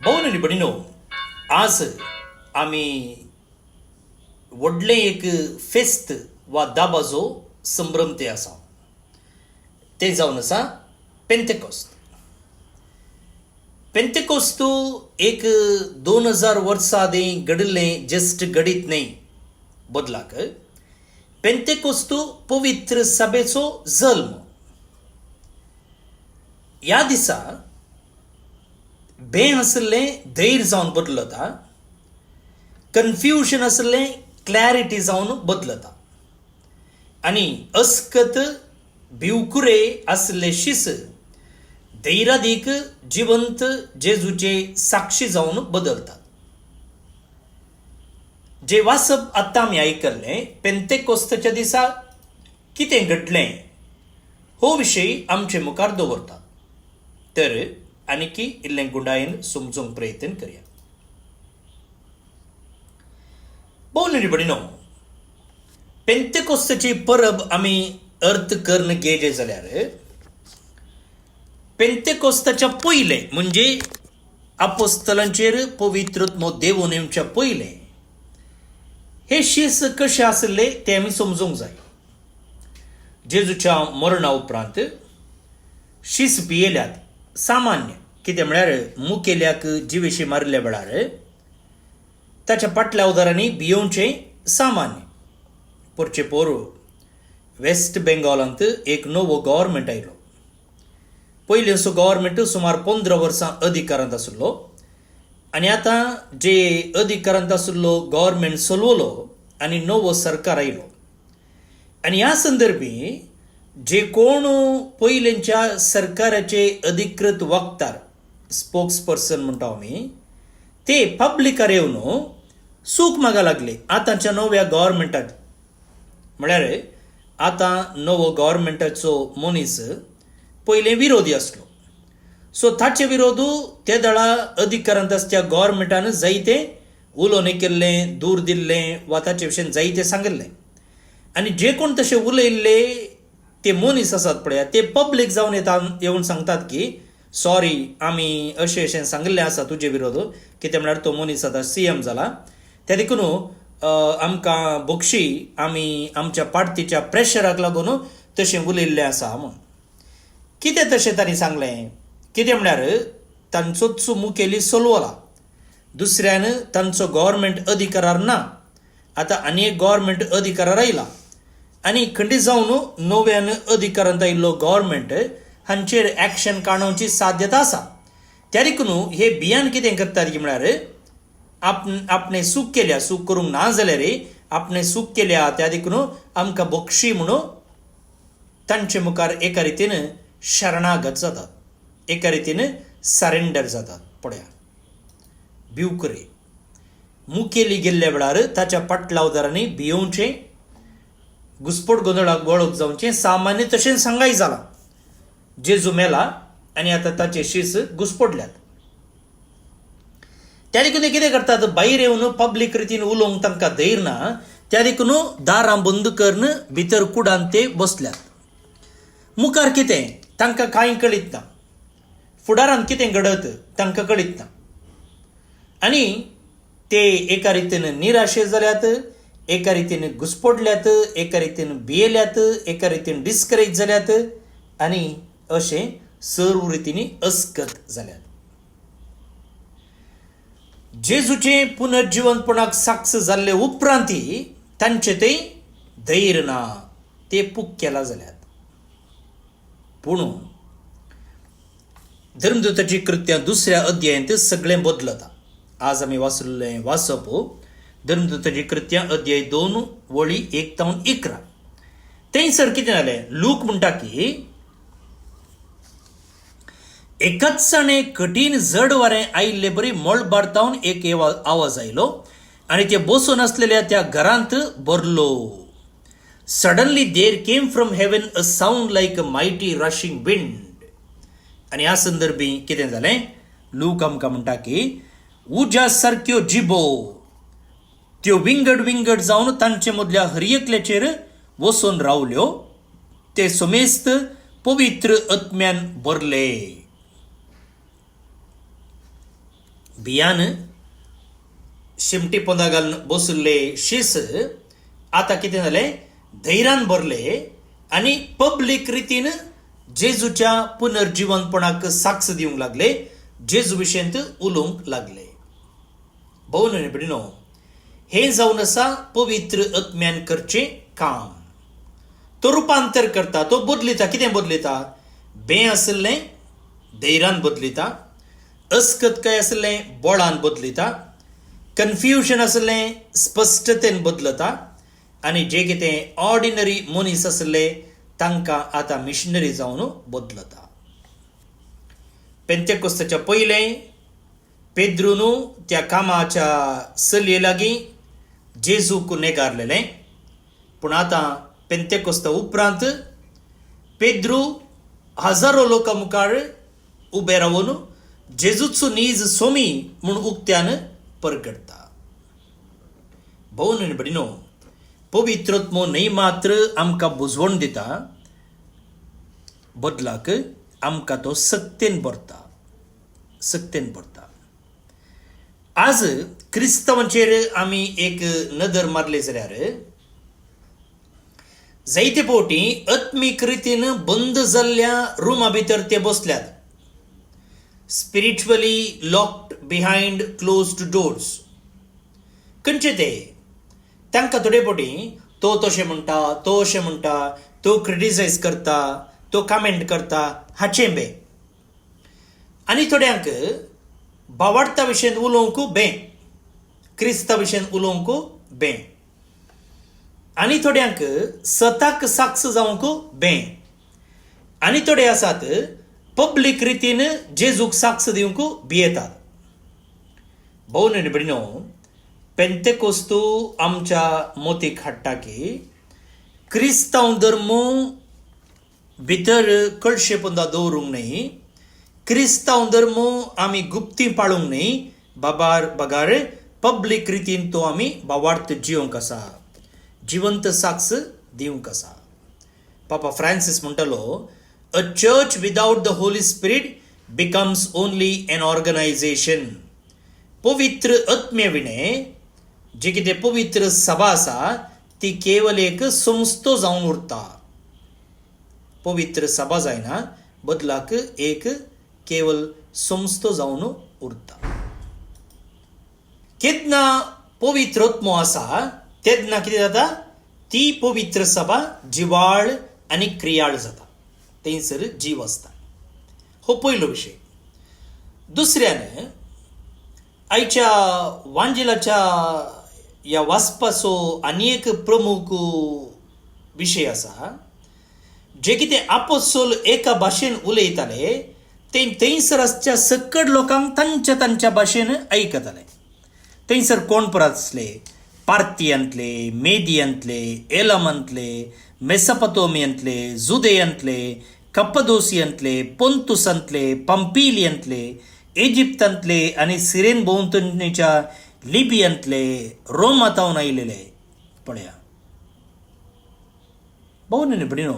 भाऊनी बडिनो आज आम्ही व्हडले एक फेस्त वा दाबाजो संभ्रम ते आसा ते जावन आसा पेंतेकोस्त. पेंतेकोस्त एक 2000 वर्सां आदी घडिल्लें जस्ट घडीत न्ही. बदलाक पेंतेकोस्त पवित्र सभेचो जल्म. ह्या दिसा भें आसलें धैर्य जावन बदलता, कन्फ्युजन आसलें क्लॅरिटी जावन बदलता आनी अस्कत भिवकुरे आसले शिस धैर्यादीक जिवंत जेजूचे साक्षी जावन बदलतात. जे वाचप आत्तां आमी आयकल्लें पेंतेकोस्ताच्या दिसा कितें घडलें हो विशय आमचे मुखार दवरतात. तर आनीकी इल्लें गुंडायेन समजूंक प्रयत्न करया. बोलनी बडिनो, पेंतेकोस्ताची परब आमी अर्थ कर्ण गेले जाल्यार पेंतेकोस्ताच्या पयलें म्हणजे आपोस्तलांचेर पवित्रत्व देवून येवच्या पयलें हे शीस कशें आसले ते आमी समजूंक जाय. जेजूच्या मरणा उपरांत शीस भियेल्यात. सामान्य कितें म्हळ्यार मुखेल्याक जिवेशी मारल्या वेळार ताच्या फाटल्या उदारांनी भियोवचें सामान्य. परचे पोर वेस्ट बेंगॉलांत एक नवो गव्हर्मेंट आयलो. पयलीं असो गव्हर्मेंट सुमार 15 वर्सां अधिकारांत आशिल्लो आनी आतां जे अधिकारांत आशिल्लो गव्हर्मेंट चलवलो आनी नवो सरकार आयलो. आनी ह्या संदर्भी जे कोण पयलींच्या सरकाराचे अधिकृत वक्तार स्पोक्स पर्सन म्हणटा आमी ते पब्लिकार येवन सूख मागा लागले आतांच्या नव्या गव्हर्मेंटाक. म्हळ्यार आतां नवो गव्हर्मेंटाचो मनीस पयलें विरोधी आसलो. सो ताचे विरोध ते दळा अधिकारांत आसच्या गव्हर्मेंटान जायते उलोवणें केल्लें, दूर दिल्लें वा ताचे विशयी जायतें सांगिल्लें. आनी जे कोण तशें उलयल्ले ते मनीस आसात पळय ते पब्लीक जावन येवन सांगतात की सॉरी आमी अशें अशें सांगिल्लें आसा तुजे विरोध. कितें म्हळ्यार तो मनीस आतां CM जाला त्या देखून आमकां बक्षी आमी आमच्या पार्टीच्या प्रेशराक लागून तशें उलयल्लें आसा म्हूण. कितें तशें तांणी सांगलें? कितें म्हळ्यार तांचोच मुखेली चलवला, दुसऱ्यान तांचो गव्हर्मेंट अधिकारार ना, आतां आनी एक गव्हर्मेंट अधिकारार आयला आनी खंडीत जावन नव्यान अधिकारांत आयिल्लो गव्हर्मेंट हांचेर एक्शन काडोवची साध्यता आसा. त्या देखून हे बियान कितें करतात की म्हळ्यार आपणें सूख केल्या, सूख करूंक ना जाल्यार आपणें सूख केल्या त्या देखून आमकां बक्षी म्हणून तांचे मुखार एका रितीन शरणागत जातात, एका रितीन सरेंडर जातात. पळया भिवकुरे मुखेली गेल्ल्या वेळार ताच्या फाटल्या उदारांनी भियोवचें, घुसपट गोंधळाक वळख जावचें सामान्य तशें सांगाय जालां. जेजू मेला आनी आतां ताचे शीस घुसपडल्यात. त्या देखून ते कितें करतात? भायर येवन पब्लीक रितीन उलोवंक तांकां धैर्य ना त्या देखून दारां बंद करून भितर कुडान ते बसल्यात. मुखार कितें तांकां कांय कळीत ना, फुडारांत कितें घडत तांकां कळीत ना आनी ते एका रितीन निराशे जाल्यात, एका रितीन घुसपडल्यात, एका रितीन भियेल्यात, एका रितीन डिस्करेज जाल्यात आनी अशें सर्व रितीनी अस्कत जाल्यात. जेजूचे पुनर्जिवंतपणाक साक्ष जाल्ले उपरांतय तांचे ते धैर्य ना, ते पुख्खेला जाल्यात. पूण धर्मदूताची कृत्यां 2 अध्यायांत सगळें बदलता. आज आमी वाचलें वाचप धर्मदूताची कृत्यां अध्याय 2 वळी 1 ते 11. थंयसर कितें जालें? लूक म्हणटा की एकाच दिसाणे कठीण जड वारें आयिल्ले बरी मळबारतावन एक आवाज आयलो आनी ते बसून आसलेल्या त्या घरांत भरलो. Suddenly there came from heaven a sound like a mighty rushing wind. आनी ह्या संदर्भी कितें जालें? लूक आमकां म्हणटा की उज्या सारक्यो जिबो त्यो विंगड विंगड जावन तांचे मदल्या हरयेकल्याचेर वचून रावल्यो. ते समेस्त पवित्र आत्म्यान भरले. बियान शिमटी पोंदा घालून बसुल्ले शीस आता कितें जालें धैर्यान भरले आनी पब्लीक रितीन जेजूच्या पुनर्जीवनपणाक साक्ष दिवंक लागले, जेजू विशयंत उलोवंक लागले. भोव भयणीनो, हे जावन आसा पवित्र आत्म्यान करचें काम. तो रुपांतर करता, तो बदलिता. कितें बदलिता? बें आसलें धैर्यान बदलिता, अस्कतकाय आसलें बळान बदलिता, कन्फ्युजन आसलें स्पश्टतेन बदलता, आनी जे कितें ऑर्डिनरी मनीस आसले तांकां आतां मिशनरी जावन बदलता. पेंतेकोस्ताच्या पयलें पेद्रून त्या कामाच्या चलये लागीं जेजूक नेगारलेलें, पूण आतां पेंतेकोस्ता उपरांत पेद्रू हजारो लोकां मुखार उबे रावन जेजूचो नीज सोमी म्हूण उक्त्यान परगडता. भोव भयणीनो, पवित्रात्मो न्हय मात्र आमकां बुजवण दिता, बदलाक आमकां तो सक्तेन भरता, सक्तेन भरता. आज क्रिस्तांवांचेर आमी एक नदर मारली जाल्यार जायते फावटी आत्मीक रितीन बंद जाल्ल्या रुमा भितर ते बसल्यात, spiritually locked behind closed doors. खंयचे ते? तांकां थोडे फावटी तो तशें म्हणटा, तो अशें म्हणटा, तो क्रिटिसायज करता, तो कमेंट करता, हाचें बे. आनी थोड्यांक भावार्था विशयेन उलोवंक बें, क्रिस्ता विशयेन उलोवंक बें. आनी थोड्यांक स्वताक साक्ष जावंक बें. आनी थोडे आसात पब्लीक रितीन जेजूक साक्ष दिवंक भियेतात. भोव भयणीनो, पेंतेकोस्तू आमच्या मोतीक हाडटा की क्रिस्तांव धर्म भितर कळशेपणां दवरूंक न्हय, क्रिस्तांव धर्म आमी गुप्ती पाळूंक न्हय, बागार पब्लीक रितीन तो आमी भावार्थ जिवंक आसा, जिवंत साक्ष दिवंक आसा. पापा फ्रांसीस म्हणटालो, a church without the holy spirit becomes only an organization. पवित्र आत्म्या विणे जी कितें पवित्र सभा आसा ती केवल एक संस्थो जावन उरता. पवित्र सभा जायना, बदलाक एक केवल संस्थो जावन उरता. केदना पवित्र आत्मो आसा तेदना कितें जाता? ती पवित्र सभा जिवाळ आनी क्रियाळ जाता, थंयसर जीव आसता. हो पयलो विशय. दुसऱ्यान आयच्या वांजेलाच्या ह्या वाचपाचो आनी एक प्रमुख विशय आसा. जे कितें आपोस्तोल एका भाशेन उलयताले ते थंयसरच्या सकड लोकांक तांच्या भाशेन आयकताले. थंयसर कोण परत आसले? पार्थियांतले, मेदियांतले, एलमांतले, मेसोपोटामियांतले, जुदेयांतले, कप्पदोसियांतले, पोंतुसांतले, पंपिलियांतले, इजिप्तांतले आनी सिरेन भोंवतणीच्या लिबियांतले, रोमांतावन आयिल्ले. पळया भोव भयणीनो,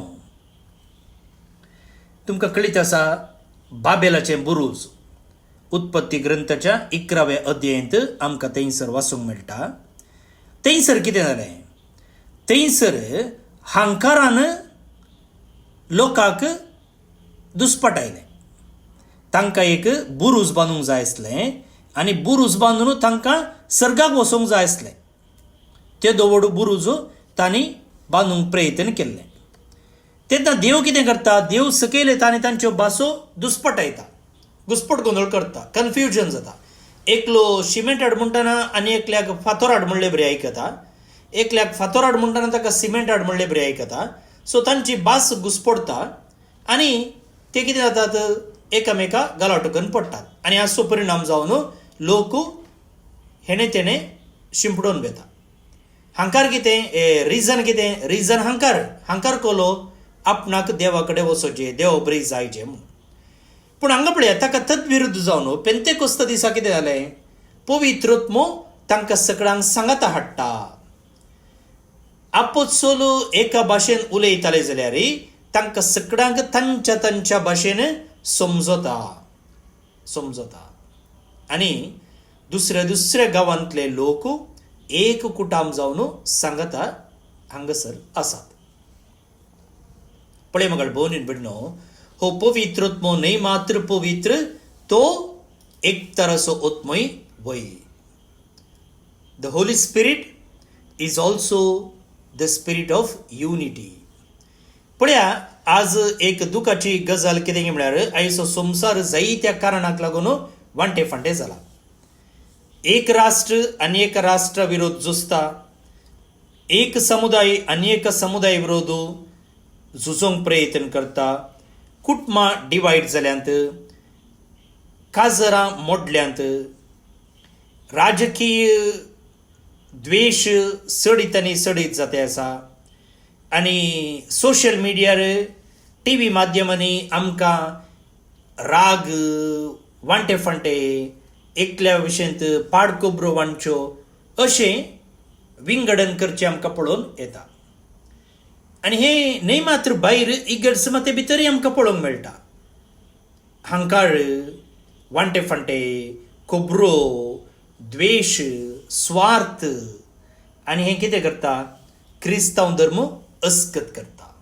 तुमकां कळीत आसा बाबेलाचें बुरूज उत्पत्ती ग्रंथाच्या 11व्या अध्यायांत आमकां थंयसर वाचूंक मेळटा. थंयसर कितें जालें? थंयसर हांकारान लोकांक दुस्पट आयलें. तांकां एक बुरूज बांदूंक जाय आसलें आनी बुरूज बांदून तांकां सर्गाक वचोंक जाय आसलें. ते दवड बुरूज तांणी बांदूंक प्रयत्न केल्ले. तेन्ना देव कितें करता? देव सकयल येता आनी तांच्यो भासो दुस्पटायता, घुसपट गोंदळ करता, कन्फ्युजन जाता. एकलो सिमेंट हाड म्हणटना आनी एकल्याक फातर हाड म्हणलें बरें आयकता, एकल्याक फातर हाड म्हणटना ताका सिमेंट हाड म्हणलें बरें आयकता. सो तांची भास घुसपडटा आनी ते कितें जातात? एकामेका गालावटकन पडटात आनी हाचो परिणाम जावन लोक हेणे तेणे शिंपडोवन घेता. हांकार कितें? रिजन कितें? रिजन हांकार कोलो आपणाक देवा कडेन वचोचें, देव बरी जायचें म्हूण. पूण हांगा पळया, ताका तद्विरुद्ध जावन पेंतेकोस्त दिसा कितें जालें? पवित्र आत्मो तांकां सगळ्यांक सांगाता हाडटा. आपोस्तोल एका भाशेन उलयताले जाल्यार तांकां सगळ्यांक तांच्या भाशेन समजता. आनी दुसऱ्या दुसऱ्या गावांतले लोक एक कुटाम जावन सांगता हांगसर आसात. पळय मगळ भोवनीन बिडनो, हो पवित्रोत्मो न्हय मात्र पवित्र, तो एक तरसो ओत्मोय वय. The Holy spirit is also the spirit of unity. पळया आज एक दुखाची गजाल कितें म्हळ्यार आयचो संवसार जायत्या कारणाक लागून वांटे फांटे जाला. एक राष्ट्र आनी एक राष्ट्रा विरोध झुजता, एक समुदाय आनी एक समुदाय विरोध झुजोंक प्रयत्न करता, कुटुंबां डिवायड जाल्यांत, काजरां मोडल्यांत, राजकीय द्वेष सडीत आनी सडीत जाते आसा. आनी सोशल मिडियार टीव्ही माध्यमांनी आमकां राग, वांटे फांटे, एकल्या विशयंत पाडकोबरो वांटच्यो अशें विंगडन करचें आमकां पळोवन येता. आनी हे न्हय मात्र भायर इगर्ज भितरय आमकां पळोवंक मेळटा. हंकार, वांटे फांटे, खोबरो, द्वेष, स्वार्थ, आनी हें कितें करता, क्रिस्तांव धर्म अस्कत करता.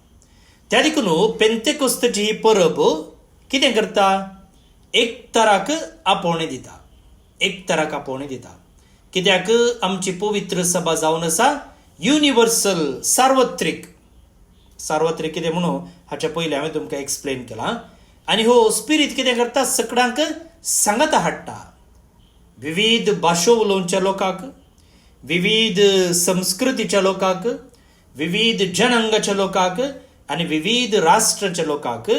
त्या देखून पेंतेकोस्ताची ही परब कितें करता, एकतराक आपोवणें दिता, एकतराक आपोवणें दिता. कित्याक आमची पवित्र सभा जावन आसा युनिवर्सल, सार्वत्रिक. सार्वत्रिक कितें म्हणून हाच्या पयलीं हांवें तुमकां एक्सप्लेन केलां. आनी हो स्पिरीट कितें करता, सगळ्यांक सांगता हाडटा. विविध भाशो उलोवच्या लोकांक, विविध संस्कृतीच्या लोकांक, विविध जनांगाच्या लोकांक आनी विविध राष्ट्राच्या लोकांक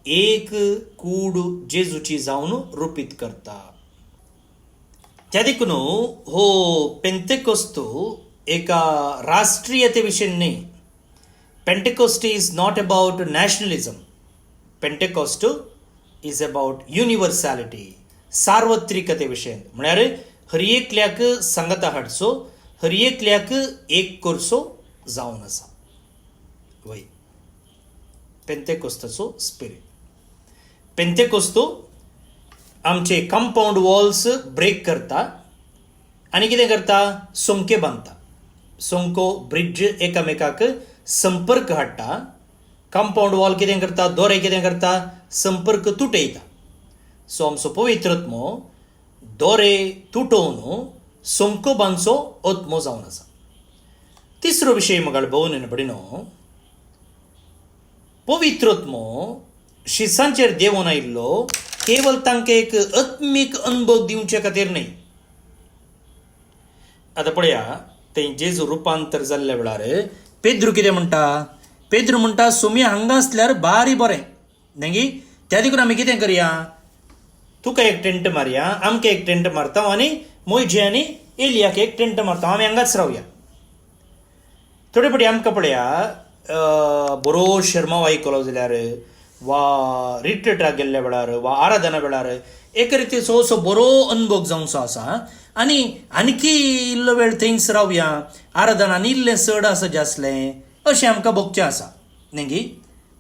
एक कूड जेजूची जावन रुपीत करता. त्या देखून हो पेंतेकोस्त एका राष्ट्रीयते विशीं न्हय. Pentecost is not about nationalism. Pentecost is about universality, सार्वत्रिकते विशयन. म्हळ्यार हर एकल्याक सांगता हाडचो, हर एकल्याक एक करचो जावन आसा. वय पेंतेकोस्ताचो स्पिरीट. पेंतेकोस्त आमचे कंपाऊंड वॉल्स ब्रेक करता आनी कितें करता, सोंके बांदता. सोंको ब्रिड्ज एकामेकाक संपर्क हाडटा. कंपाऊंड वॉल कितें करता, दोरे कितें करता, संपर्क तुटयता. सो आमचो पवित्रत्मो दोरे तुटोवन सोंको बांदचो ओत्मो जावन आसा. तिसरो विशय म्हाका भोवून पडिनो, पवित्रत्मो शिसांचेर देवून आयिल्लो केवल तांकां एक आत्मीक अनुभव दिवचे खातीर न्हय. आतां पळया, थंय जेजू रुपांतर जाल्ल्या वेळार पेद्रू कितें म्हणटा, पेद्रू म्हणटा सुमी हांगा आसल्यार बारी बरें न्ही. त्या देखून आमी कितें करया, तुका एक टेंट मारया, आमकां एक टेंट मारता आनी मोयजे आनी एलियाक एक टेंट मारता, आमी हांगाच रावया. थोडे फावटी आमकां पळया बरो शर्मा आयकलो जाल्यार, वा रिट्रीटाक गेल्ल्या वेळार, वा आराधना वेळार एक रितीचो असो बरो अनुभव जावचो आसा आनी आनीकी इल्लो वेळ थंयच रावया, आराधना आनी इल्लें चड आसा जें आसलें अशें आमकां भोगचें आसा न्ही.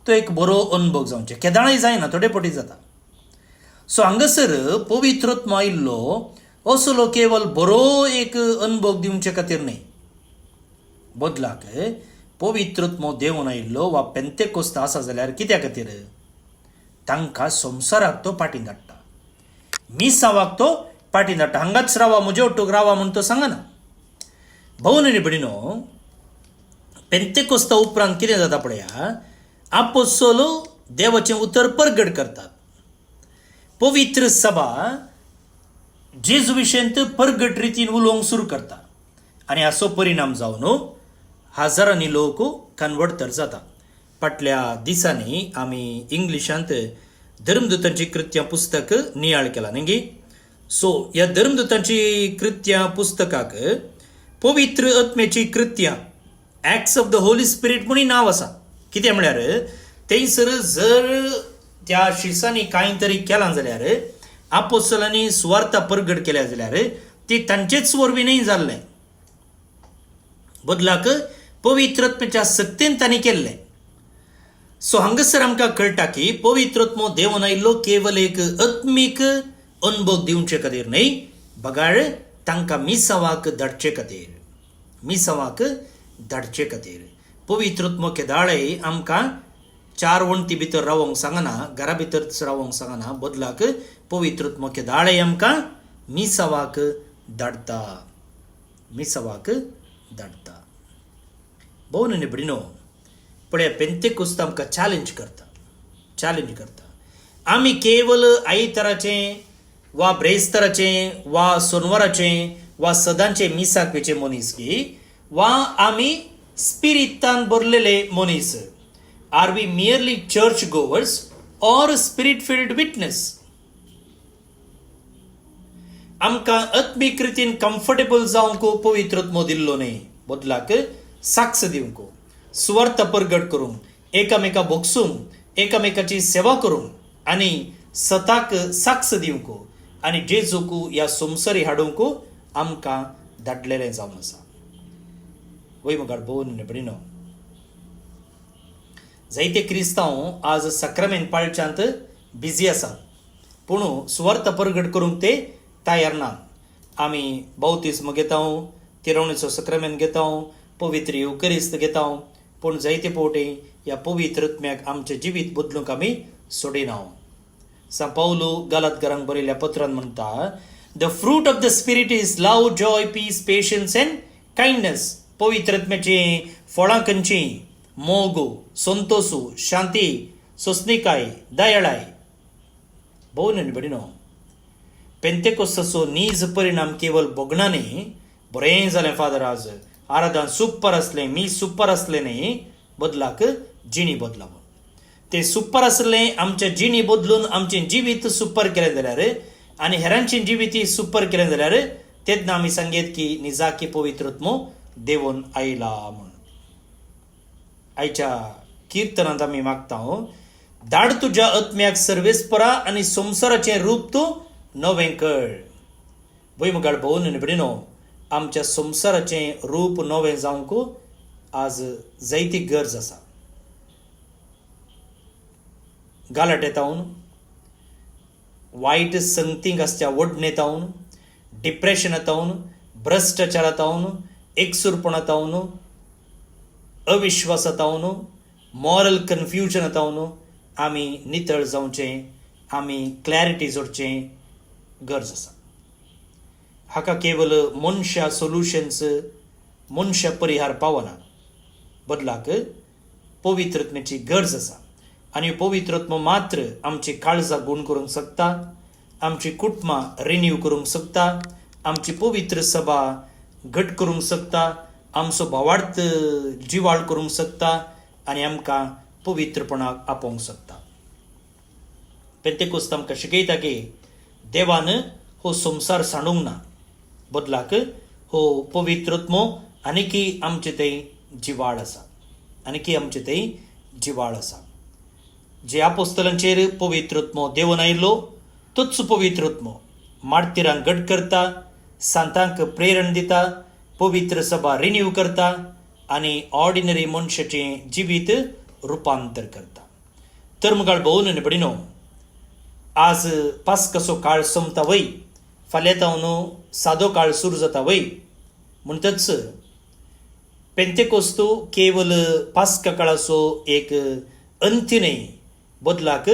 तो एक बरो अनुभव जावचें. केदाळय जायना, थोडे फावटी जाता. सो हांगासर पवित्रोत्म आयिल्लो असलो केवल बरो एक अनुभव दिवचे खातीर न्हय, बदलाक पवित्रोत्मो देवून आयिल्लो वा पेंतेकोस्त आसा जाल्यार कित्या खातीर, तांकां संवसाराक तो पाटी धाडटा, मिसावाक तो पाटी धाडटा. हांगाच रावा, म्हजे ओट्टूक रावा म्हूण तो सांगना. भोवून पडिनो, पेंतेकोस्ता उपरांत कितें जाता पळया, आपोस्तोल देवाचें उतर परगट करतात. पवित्र सभा जेजू विशयंत परगट रितीन उलोवंक सुरू करता आनी हाचो परिणाम जावन हजारांनी लोक कन्वर्ट तर जाता. फाटल्या दिसांनी आमी इंग्लिशांत धर्मदूतांची कृत्यां पुस्तक नियाळ केला न्ही. सो ह्या धर्मदूतांची कृत्यां पुस्तकाक पवित्र आत्म्याची कृत्यां, acts of the holy spirit म्हणून नांव आसा. कितें म्हळ्यार थंयसर जर त्या शिसांनी कांय तरी केलां जाल्यार, आपोस्तलांनी सुवार्ता परगट केल्या जाल्यार ती तांचेच वरवीं न्हय जाल्लें, बदलाक पवित्रत्म्याच्या सक्तीन तांणी केल्लें. सो हांगासर आमकां कळटा की पवित्रत्मो देवून आयिल्लो केवल एक आत्मीक अनुभव दिवचे खातीर न्हय, बगाळ तांकां मिसावाक धाडचे खातीर पवित्रत्म केदाळे आमकां 4 वण्टी भितर रावंक सांगना, घरा भितरच रावंक सांगना, बदलाक पवित्रत्म केदाळे आमकां मिसावाक धाडटा. भोव निबडिनो पळय, पेंतेकोस्त आमकां चॅलेंज करता. आमी केवल आयताराचें वा ब्रेस्ताराचें वा सोनवाराचें वा सदांचें मिसाक वेचे मनीस की वा आमी स्पिरितान भरलेले मनीस. Are we merely church goers or spirit filled witness? आमकां आत्मीक रितीन कम्फर्टेबल जावंक पवित्रत्म दिल्लो न्ही, बदलाक साक्ष दिवंक, सुवार्थ परगट करूंक, एकामेका भोगसूंक, एकामेकाची सेवा करूंक आनी सताक साक्ष दिवंक आनी जेजूक ह्या संवसारी हाडूंक आमकां धाडलेलें जावन आसा. वय मुखार भोवन निबडिनो, जायते क्रिस्तांव आज सक्रामेंत पाळच्यांत बिजी आसात, पूण सुवार्थ परगट करूंक ते तयार नात. आमी बौतिस्म घेता, तिरवणेचो सक्रामेंत घेता, पवित्र युकरिस्त घेता, पूण जायते फावटी ह्या पवित्रत्म्याक आमचें जिवीत बदलूंक आमी सोडिना. सा पावलो गालातकारांक बरयल्ल्या पत्रांत म्हणटा, the fruit of the spirit is love, joy, peace, patience and kindness. पवित्रत्म्याची फळां खंयचीं? मोग, संतोषू, शांती, सोंसणीकाय, दयाळाय. भोव निबडिनो, पेंतेकोस्ताचो नीज परिणाम केवळ भोगना न्ही, बरें जालें फादर आज आराधन सुपर असलें, मी सुपर असलें न्ही, बदलाक जिणी बदलावं. ते सुपर असलें आमच्या जिणी बदलून आमचें जिवीत सुपर केलें जाल्यार आनी हेरांचें जिवीत सुपर केलें जाल्यार तेन्ना आमी सांगेत की निजाकी पवित्रत्म देवून आयला म्हूण. आयच्या किर्तनांत आमी मागता, धाड तुज्या आत्म्याक सर्वेस्परा आनी संवसाराचें रूप तूं नवें कर. वय मुखार भोवन निबडिनो, आमच्या संवसाराचें रूप नवें जावंक आज जायती गरज आसा. गालाटेतावन, वायट संगतींक आसच्या वडणेतावन, डिप्रेशनातावन, भ्रश्टाचारातावन, एकसुरपणातावन, अविश्वासातावन, मॉरल कन्फ्युजनातावन आमी नितळ जावचें, आमी क्लॅरिटी जोडचें गरज आसा. हाका केवल मनशा सोल्युशन्स, मनशा परिहार पावना, बदलाक पवित्रत्म्याची गरज आसा. आनी पवित्रत्म मात्र आमची काळजां गूण करूंक शकता, आमची कुटुंबां रिन्यू करूंक शकता, आमची पवित्र सभा घट करूंक शकता, आमचो भावार्थ जिवाळ करूंक शकता आनी आमकां पवित्रपणाक आपोवंक शकता. पेंतेकोस्त आमकां शिकयता की देवान हो संवसार सांडूंक ना, बदलाक हो पवित्रत्म आनीकी आमचे थंय जिवाळ आसा. जे आपोस्तलांचेर पवित्रत्म देवून आयिल्लो तोच पवित्रत्म मार्तिरांक घट करता, सांतांक प्रेरण दिता, पवित्र सभा रिन्यू करता आनी ऑर्डिनरी मनशाचें जिवीत रुपांतर करता. तर मुखार भोवन निबडिनो, आज पास्काचो काळ सोंपता वय, फाल्यां तावन सादो काळ सुरू जाता वय. म्हणटच पेंतेकोस्त केवल पास्का काळाचो एक अंत न्ही, बदलाक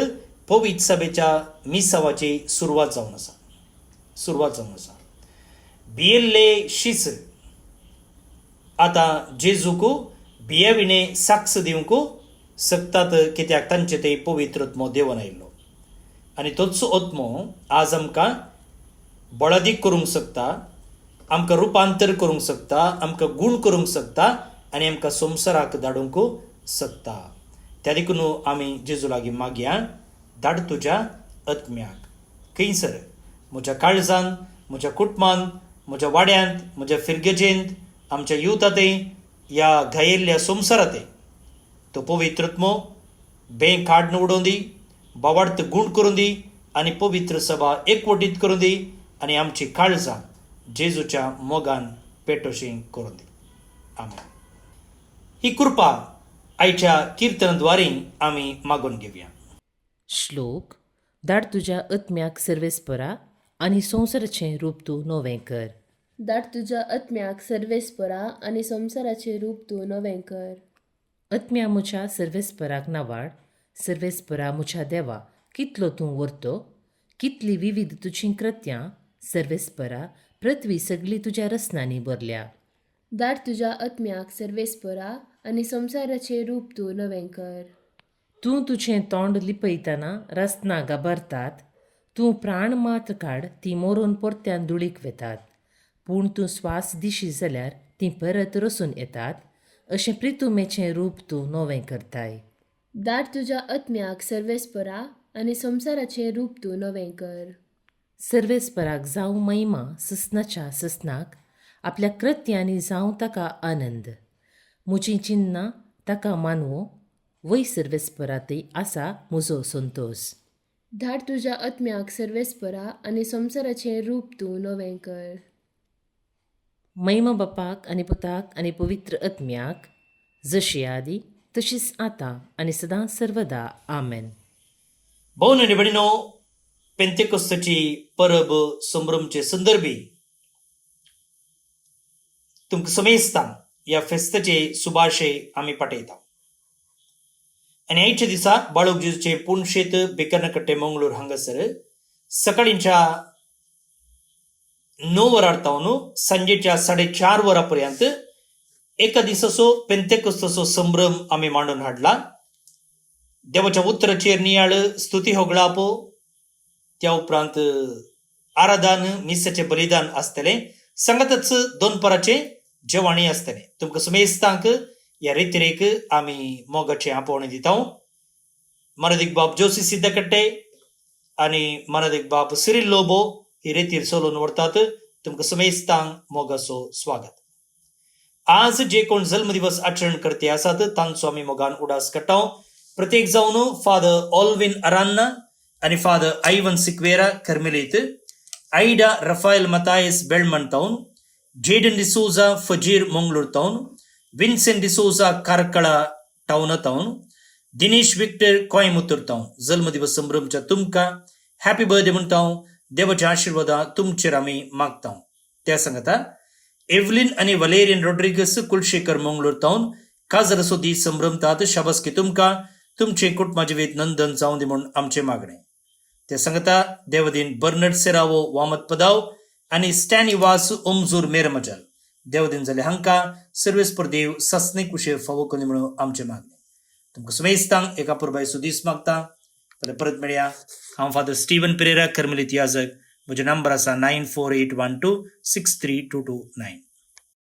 पवित्र सभेच्या मिसावाची सुरवात जावन आसा. भियेल्ले शीस आतां जेजूक भियेविणे साक्ष दिवंक शकतात, कित्याक तांचे थंय पवित्रत्म देवून आयिल्लो. आनी तोच आत्मो आज आमकां बळादीक करूंक शकता, आमकां रुपांतर करूंक शकता, आमकां गूण करूंक शकता आनी आमकां संवसाराक धाडूंक शकता. त्या देखून आमी जेजू लागीं मागया, धाड तुज्या आत्म्याक. खंयसर म्हज्या काळजांत, म्हज्या कुटुंबांत, म्हज्या वाड्यांत, म्हज्या फिरगेजेंत, आमच्या युथांतय, ह्या घायेल्ल्या संवसारांतय तो पवित्रत्म बेंक काडून उडोवन दी, भावार्थ गूण करून दी आनी पवित्र सभा एकवटीत करून दी आनी आमची काळजां जेजूच्या मोगान पेटोशी करून दी. आमेन. ही कृपा आयच्या किर्तनाद्वारे आमी मागून घेवया. श्लोक. धाड तुज्या आत्म्याक सर्वेस्परा आनी संवसाराचें रूप तूं नवें कर. धाड तुज्या आत्म्याक सर्वेस्परा आनी संवसाराचें रूप तूं नवें कर. आत्म्या म्हज्या सर्वेस्पराक नावाड. सर्वेस्परा म्हज्या देवा, कितलो तूं व्हरतो. कितली विविध तुजीं कृत्यां. सर्वेस्परा, पृथ्वी सगळी तुज्या रसनांनी भरल्या. धाड तुज्या आत्म्याक सर्वेस्परा आनी संवसाराचें रूप तूं नवें कर. तूं तुजें तोंड लिपयतना रसनां गाबरतात. तूं प्राण मात काड, तीं मरून परत्यान धुळीक वेतात. पूण तूं स्वास दिशी जाल्यार तीं परत रसून येतात. अशें प्रितुमेचें रूप तूं नवें करताय. धाड तुज्या आत्म्याक सर्वेस्परा आनी संवसाराचें रूप तूं नवें कर. सर्वेस्पराक जावं महिमा ससनाच्या ससनाक. आपल्या कृत्यांनी जावं ताका आनंद. म्हजीं चिन्नां ताका मानवो. वय सर्वेस्परातय आसा म्हजो संतोष. धाड तुज्या आत्म्याक सर्वेस्परा आनी संवसाराचें रूप तूं नवें कर. महिमा बापाक आनी पुताक आनी पवित्र आत्म्याक, जशी आदी तशीच आतां आनी सदां सर्वदा. आमेन. भोवन आनी भयणीनो, पेंतेकोस्ताची परब संभ्रमचे संदर्भी तुमकां समेस्तां ह्या फेस्ताचे सुभाशय आमी पाठयता. आनी आयच्या दिसा बाळूक जेजूचे पुणशेत बेकर्नकट्टे मंगळूर हांगासर सकाळींच्या 9 वरां तावन सांजेच्या 4:30 वरां पर्यंत एका दिसाचो पेंतेकोस्ताचो संभ्रम आमी मांडून हाडला. देवाच्या उतराचेर नियाळ स्तुती होगळापो, त्या उपरांत आराधन मिसाचें बलिदान आसतलें, सांगातच 2 पराचें जेवणय आसतलें. तुमकां समेस्तांक ह्या रितीरेक आमी मोगाचें आपोवणें दिता. मानदिक बाब जोसी सिद्धकट्टे आनी मानदिक बाब सिरील लोबो ही रितीर चलोवन व्हरतात. तुमकां समेस्तांक मोगाचो स्वागत. आज जे कोण जल्म दिवस आचरण करते आसात तांचो आमी मोगान उडास काडटा. प्रत्येक जावन फादर ऑल्विन अरान्ना आनी फादर आयवन सिक्वेरा कर्मेलीत, आयडा रफायल मतायस बेळमण टावन, जेडन डिसोजा फजीर मंगळूर टावन, विन्सेंट डिसोजा कारकळा टावन टावन, दिनेश विक्टर कोयमुतूर टावन जल्म दिवस संभ्रमच्या तुमकां हॅपी बर्थडे म्हणटा. देवाच्या आशिर्वादा तुमचेर आमी मागता. त्या सांगता एव्हलिन आनी वलेरियन रॉड्रिगस कुलशेकर मंगळूर टावन काजरसो दीस संभ्रमतात. शाबासकी तुमकां, तुमचे कुटुंबा जिवीत नंदन जावं दी म्हूण आमचें मागणें. ते सांगता देवदीन बर्नर्ड सेरावो वामत पदाव आनी स्टॅनी वास ओमजूर मेरमजल देवदीन जाले हांकां सर्वेस्पर देव सस्ने कुशेर फावो करून म्हणून आमचें मागणें. तुमकां समेस्तांक एका पुरबायचो दीस मागता. जाल्यार परत मेळया. हांव फादर स्टीवन पेरेरा कर्मेलीत याजक. म्हजो नंबर आसा 9481263229.